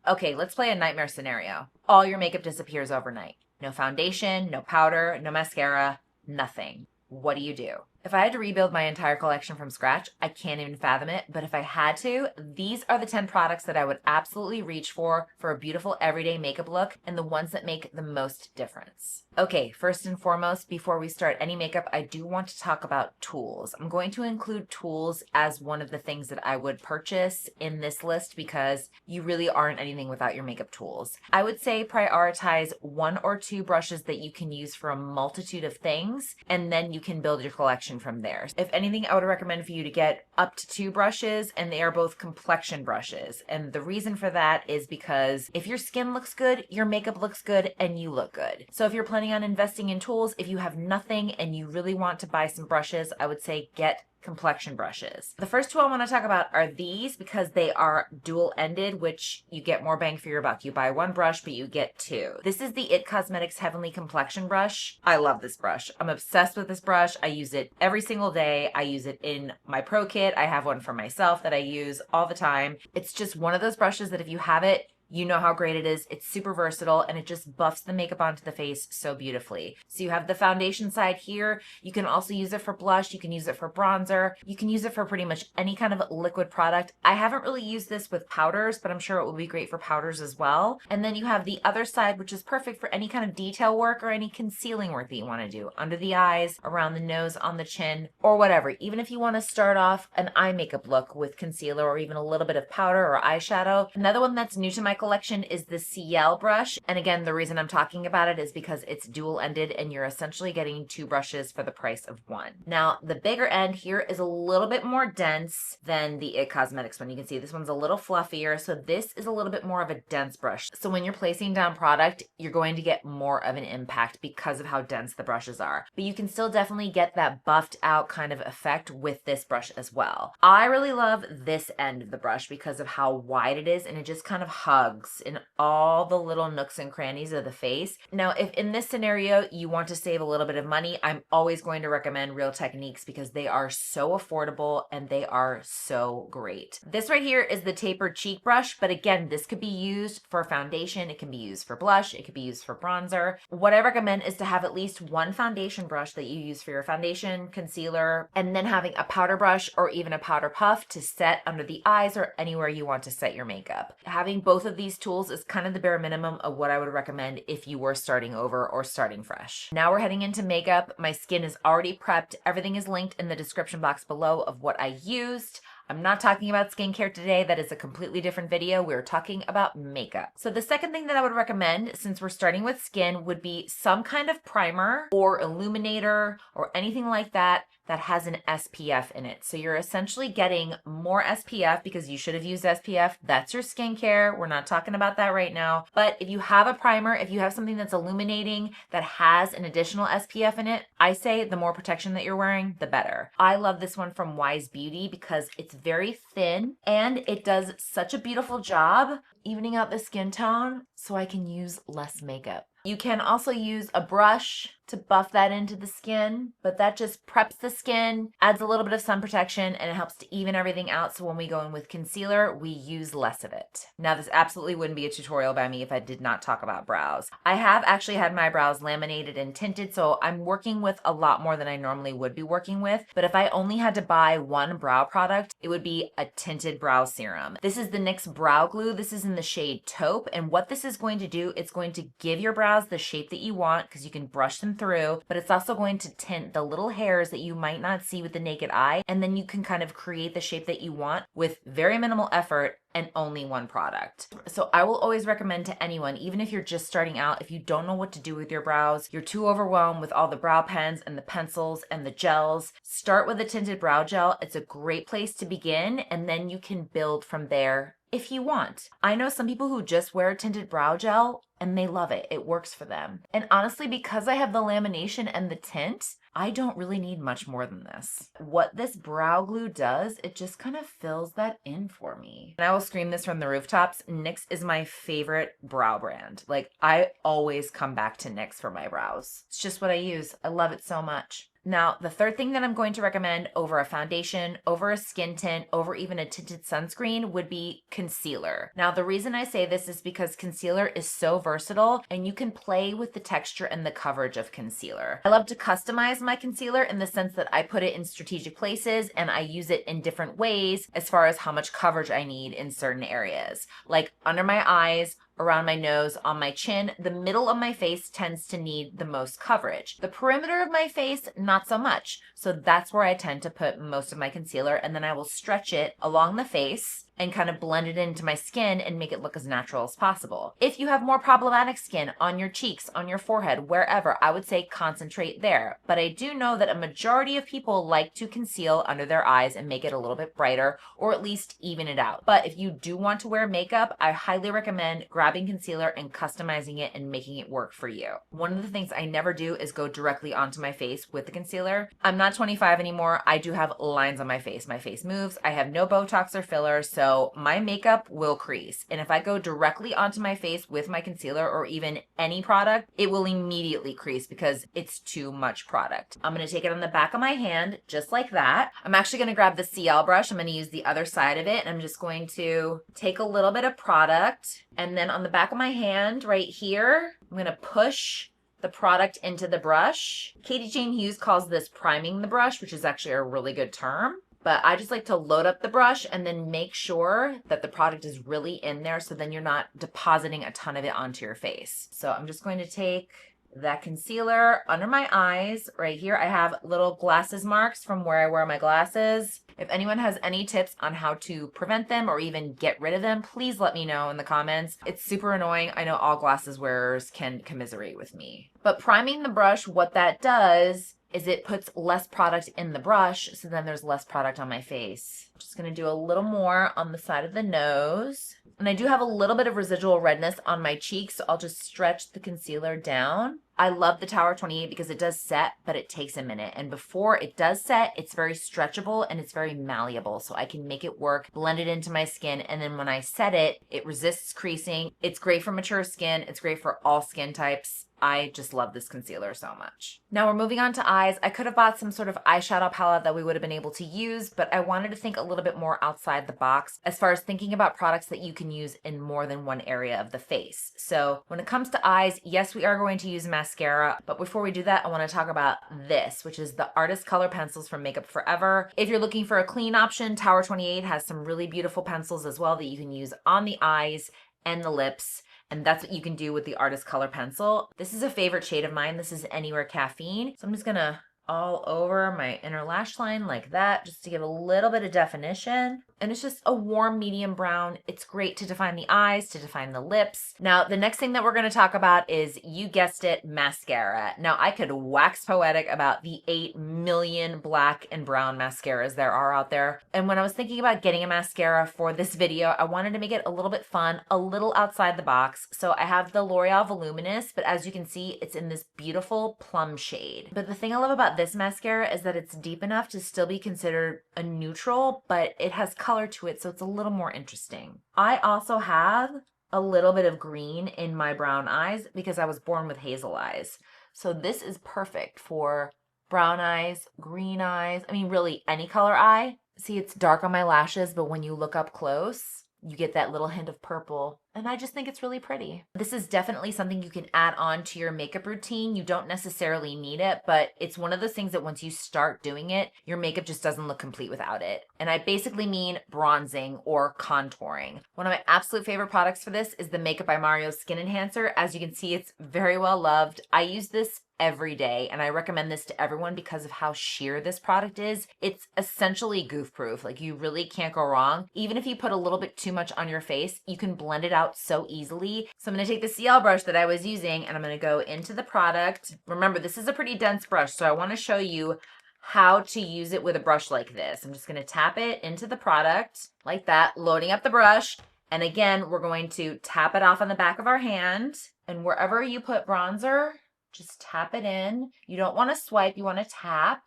Okay, let's play a nightmare scenario. All your makeup disappears overnight. No foundation, no powder, no mascara, nothing. What do you do? If I had to rebuild my entire collection from scratch, I can't even fathom it, but if I had to, these are the 10 products that I would absolutely reach for a beautiful everyday makeup look and the ones that make the most difference. Okay, first and foremost, before we start any makeup, I do want to talk about tools. I'm going to include tools as one of the things that I would purchase in this list because you really aren't anything without your makeup tools. I would say prioritize 1 or 2 brushes that you can use for a multitude of things, and then you can build your collection from there. If anything, I would recommend for you to get up to 2 brushes, and they are both complexion brushes. And the reason for that is because if your skin looks good, your makeup looks good, and you look good. So if you're planning on investing in tools, if you have nothing and you really want to buy some brushes, I would say get complexion brushes. The first two I want to talk about are these because they are dual-ended, which you get more bang for your buck. You buy 1 brush, but you get 2. This is the IT Cosmetics Heavenly Complexion Brush. I love this brush. I'm obsessed with this brush. I use it every single day. I use it in my pro kit. I have one for myself that I use all the time. It's just one of those brushes that if you have it, you know how great it is. It's super versatile and it just buffs the makeup onto the face so beautifully. So you have the foundation side here. You can also use it for blush. You can use it for bronzer. You can use it for pretty much any kind of liquid product. I haven't really used this with powders, but I'm sure it will be great for powders as well. And then you have the other side, which is perfect for any kind of detail work or any concealing work that you want to do under the eyes, around the nose, on the chin, or whatever. Even if you want to start off an eye makeup look with concealer or even a little bit of powder or eyeshadow. Another one that's new to my collection is the CL brush. And again, the reason I'm talking about it is because it's dual-ended and you're essentially getting 2 brushes for the price of 1. Now, the bigger end here is a little bit more dense than the IT Cosmetics one. You can see this one's a little fluffier, so this is a little bit more of a dense brush. So when you're placing down product, you're going to get more of an impact because of how dense the brushes are. But you can still definitely get that buffed out kind of effect with this brush as well. I really love this end of the brush because of how wide it is and it just kind of hugs in all the little nooks and crannies of the face. Now, if in this scenario you want to save a little bit of money, I'm always going to recommend Real Techniques because they are so affordable and they are so great. This right here is the tapered cheek brush, but again, this could be used for foundation, it can be used for blush, it could be used for bronzer. What I recommend is to have at least 1 foundation brush that you use for your foundation, concealer, and then having a powder brush or even a powder puff to set under the eyes or anywhere you want to set your makeup. Having both of these tools is kind of the bare minimum of what I would recommend if you were starting over or starting fresh. Now we're heading into makeup. My skin is already prepped. Everything is linked in the description box below of what I used. I'm not talking about skincare today. That is a completely different video. We're talking about makeup. So the second thing that I would recommend, since we're starting with skin, would be some kind of primer or illuminator or anything like that that has an SPF in it. So you're essentially getting more SPF because you should have used SPF. That's your skincare. We're not talking about that right now. But if you have a primer, if you have something that's illuminating that has an additional SPF in it, I say the more protection that you're wearing, the better. I love this one from Wise Beauty because it's very thin and it does such a beautiful job evening out the skin tone so I can use less makeup. You can also use a brush to buff that into the skin, but that just preps the skin, adds a little bit of sun protection, and it helps to even everything out. So when we go in with concealer, we use less of it. Now, this absolutely wouldn't be a tutorial by me if I did not talk about brows. I have actually had my brows laminated and tinted, so I'm working with a lot more than I normally would be working with. But if I only had to buy 1 brow product, it would be a tinted brow serum. This is the NYX Brow Glue. This is in the shade Taupe, and what this is going to do, it's going to give your brows the shape that you want because you can brush them through, but it's also going to tint the little hairs that you might not see with the naked eye, and then you can kind of create the shape that you want with very minimal effort and only 1 product. So I will always recommend to anyone, even if you're just starting out, if you don't know what to do with your brows, you're too overwhelmed with all the brow pens and the pencils and the gels, start with a tinted brow gel. It's a great place to begin, and then you can build from there if you want. I know some people who just wear tinted brow gel and they love it. It works for them. And honestly, because I have the lamination and the tint, I don't really need much more than this. What this brow glue does, it just kind of fills that in for me. And I will scream this from the rooftops, NYX is my favorite brow brand. Like, I always come back to NYX for my brows. It's just what I use. I love it so much. Now, the third thing that I'm going to recommend over a foundation, over a skin tint, over even a tinted sunscreen would be concealer. Now, the reason I say this is because concealer is so versatile and you can play with the texture and the coverage of concealer. I love to customize my concealer in the sense that I put it in strategic places and I use it in different ways as far as how much coverage I need in certain areas. Like under my eyes, around my nose, on my chin, the middle of my face tends to need the most coverage. The perimeter of my face, not so much. So that's where I tend to put most of my concealer, and then I will stretch it along the face and kind of blend it into my skin and make it look as natural as possible. If you have more problematic skin on your cheeks, on your forehead, wherever, I would say concentrate there. But I do know that a majority of people like to conceal under their eyes and make it a little bit brighter, or at least even it out. But if you do want to wear makeup, I highly recommend grabbing concealer and customizing it and making it work for you. One of the things I never do is go directly onto my face with the concealer. I'm not 25 anymore. I do have lines on my face. My face moves. I have no Botox or fillers, so my makeup will crease. And if I go directly onto my face with my concealer or even any product, it will immediately crease because it's too much product. I'm going to take it on the back of my hand, just like that. I'm actually going to grab the CL brush. I'm going to use the other side of it, and I'm just going to take a little bit of product, and then on the back of my hand right here, I'm going to push the product into the brush. Katie Jane Hughes calls this priming the brush, which is actually a really good term. But I just like to load up the brush and then make sure that the product is really in there so then you're not depositing a ton of it onto your face. So I'm just going to take that concealer under my eyes. Right here, I have little glasses marks from where I wear my glasses. If anyone has any tips on how to prevent them or even get rid of them, please let me know in the comments. It's super annoying. I know all glasses wearers can commiserate with me. But priming the brush, what that does is it puts less product in the brush, so then there's less product on my face. I'm just gonna do a little more on the side of the nose. And I do have a little bit of residual redness on my cheeks, so I'll just stretch the concealer down. I love the Tower 28 because it does set, but it takes a minute. And before it does set, it's very stretchable and it's very malleable. So I can make it work, blend it into my skin. And then when I set it, it resists creasing. It's great for mature skin. It's great for all skin types. I just love this concealer so much. Now we're moving on to eyes. I could have bought some sort of eyeshadow palette that we would have been able to use, but I wanted to think a little bit more outside the box as far as thinking about products that you can use in more than one area of the face. So when it comes to eyes, yes, we are going to use mascara, but before we do that, I want to talk about this, which is the Artist Color Pencils from Makeup Forever. If you're looking for a clean option, Tower 28 has some really beautiful pencils as well that you can use on the eyes and the lips. And that's what you can do with the Artist Color Pencil. This is a favorite shade of mine. This is Anywhere Caffeine. So I'm just gonna all over my inner lash line like that, just to give a little bit of definition. And it's just a warm medium brown. It's great to define the eyes, to define the lips. Now, the next thing that we're going to talk about is, you guessed it, mascara. Now, I could wax poetic about the 8 million black and brown mascaras there are out there. And when I was thinking about getting a mascara for this video, I wanted to make it a little bit fun, a little outside the box. So I have the L'Oreal Voluminous, but as you can see, it's in this beautiful plum shade. But the thing I love about this mascara is that it's deep enough to still be considered a neutral, but it has color to it, so it's a little more interesting. I also have a little bit of green in my brown eyes because I was born with hazel eyes. So this is perfect for brown eyes, green eyes, I mean really any color eye. See, it's dark on my lashes, but when you look up close, you get that little hint of purple, and I just think it's really pretty. This is definitely something you can add on to your makeup routine. You don't necessarily need it, but it's one of those things that once you start doing it, your makeup just doesn't look complete without it. And I basically mean bronzing or contouring. One of my absolute favorite products for this is the Makeup by Mario Skin Enhancer. As you can see, it's very well loved. I use this every day, and I recommend this to everyone because of how sheer this product is. It's essentially goof proof. Like, you really can't go wrong. Even if you put a little bit too much on your face, you can blend it out so easily. So I'm going to take the CL brush that I was using, and I'm going to go into the product. Remember, this is a pretty dense brush, so I want to show you how to use it with a brush like this. I'm just going to tap it into the product like that, loading up the brush. And again, we're going to tap it off on the back of our hand, and wherever you put bronzer, just tap it in. You don't want to swipe, you want to tap.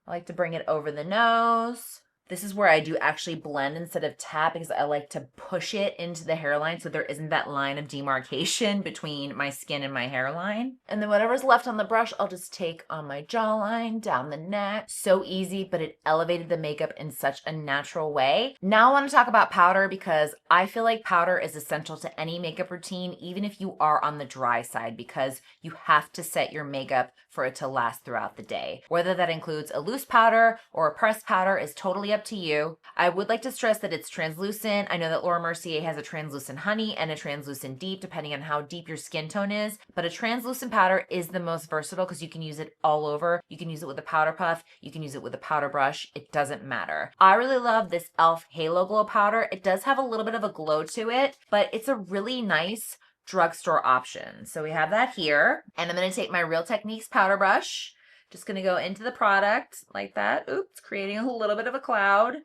I like to bring it over the nose, This is where I do actually blend instead of tap because I like to push it into the hairline so there isn't that line of demarcation between my skin and my hairline. And then whatever's left on the brush, I'll just take on my jawline, down the neck. So easy, but it elevated the makeup in such a natural way. Now I want to talk about powder because I feel like powder is essential to any makeup routine, even if you are on the dry side, because you have to set your makeup for it to last throughout the day. Whether that includes a loose powder or a pressed powder is totally up to you. I would like to stress that it's translucent. I know that Laura Mercier has a translucent honey and a translucent deep, depending on how deep your skin tone is. But a translucent powder is the most versatile because you can use it all over. You can use it with a powder puff. You can use it with a powder brush. It doesn't matter. I really love this e.l.f. Halo Glow powder. It does have a little bit of a glow to it, but it's a really nice drugstore option. So we have that here. And I'm going to take my Real Techniques powder brush. Just going to go into the product like that. Oops, creating a little bit of a cloud.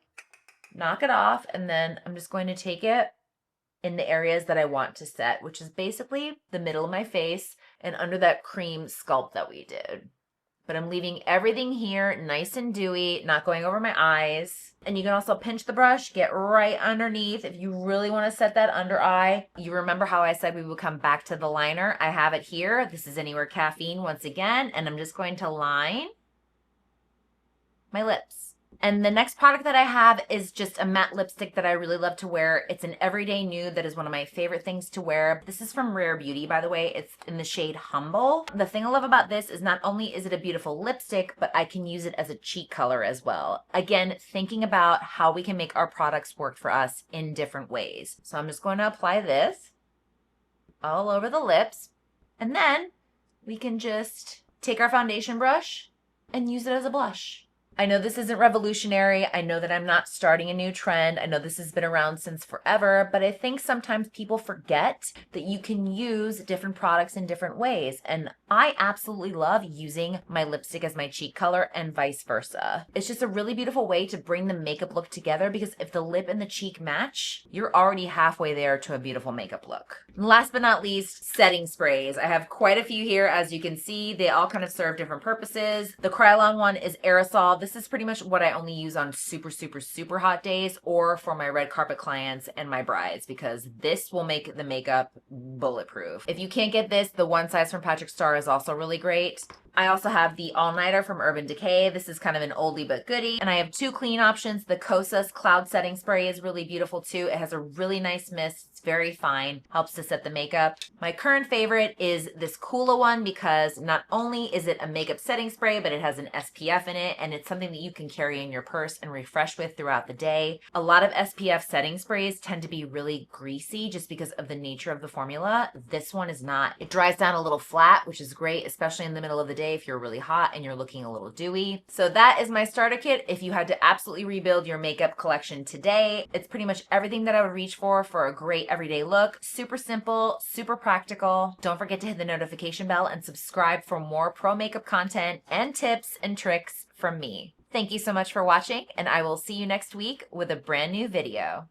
Knock it off. And then I'm just going to take it in the areas that I want to set, which is basically the middle of my face and under that cream sculpt that we did. But I'm leaving everything here nice and dewy, not going over my eyes. And you can also pinch the brush, get right underneath if you really want to set that under eye. You remember how I said we would come back to the liner? I have it here. This is Anywhere Caffeine once again, and I'm just going to line my lips. And the next product that I have is just a matte lipstick that I really love to wear. It's an everyday nude that is one of my favorite things to wear. This is from Rare Beauty, by the way. It's in the shade Humble. The thing I love about this is not only is it a beautiful lipstick, but I can use it as a cheek color as well. Again, thinking about how we can make our products work for us in different ways. So I'm just going to apply this all over the lips. And then we can just take our foundation brush and use it as a blush. I know this isn't revolutionary. I know that I'm not starting a new trend. I know this has been around since forever, but I think sometimes people forget that you can use different products in different ways. And I absolutely love using my lipstick as my cheek color and vice versa. It's just a really beautiful way to bring the makeup look together because if the lip and the cheek match, you're already halfway there to a beautiful makeup look. And last but not least, setting sprays. I have quite a few here. As you can see, they all kind of serve different purposes. The Krylon one is aerosol. This is pretty much what I only use on super, super, super hot days or for my red carpet clients and my brides because this will make the makeup bulletproof. If you can't get this, the One Size from Patrick Starrr is also really great. I also have the All Nighter from Urban Decay. This is kind of an oldie but goodie. And I have two clean options. The Kosas Cloud Setting Spray is really beautiful too. It has a really nice mist. It's very fine. Helps to set the makeup. My current favorite is this Kula one because not only is it a makeup setting spray, but it has an SPF in it and it's something that you can carry in your purse and refresh with throughout the day. A lot of SPF setting sprays tend to be really greasy just because of the nature of the formula. This one is not. It dries down a little flat, which is great, especially in the middle of the day if you're really hot and you're looking a little dewy. So that is my starter kit. If you had to absolutely rebuild your makeup collection today, it's pretty much everything that I would reach for a great everyday look. Super simple, super practical. Don't forget to hit the notification bell and subscribe for more pro makeup content and tips and tricks from me. Thank you so much for watching, and I will see you next week with a brand new video.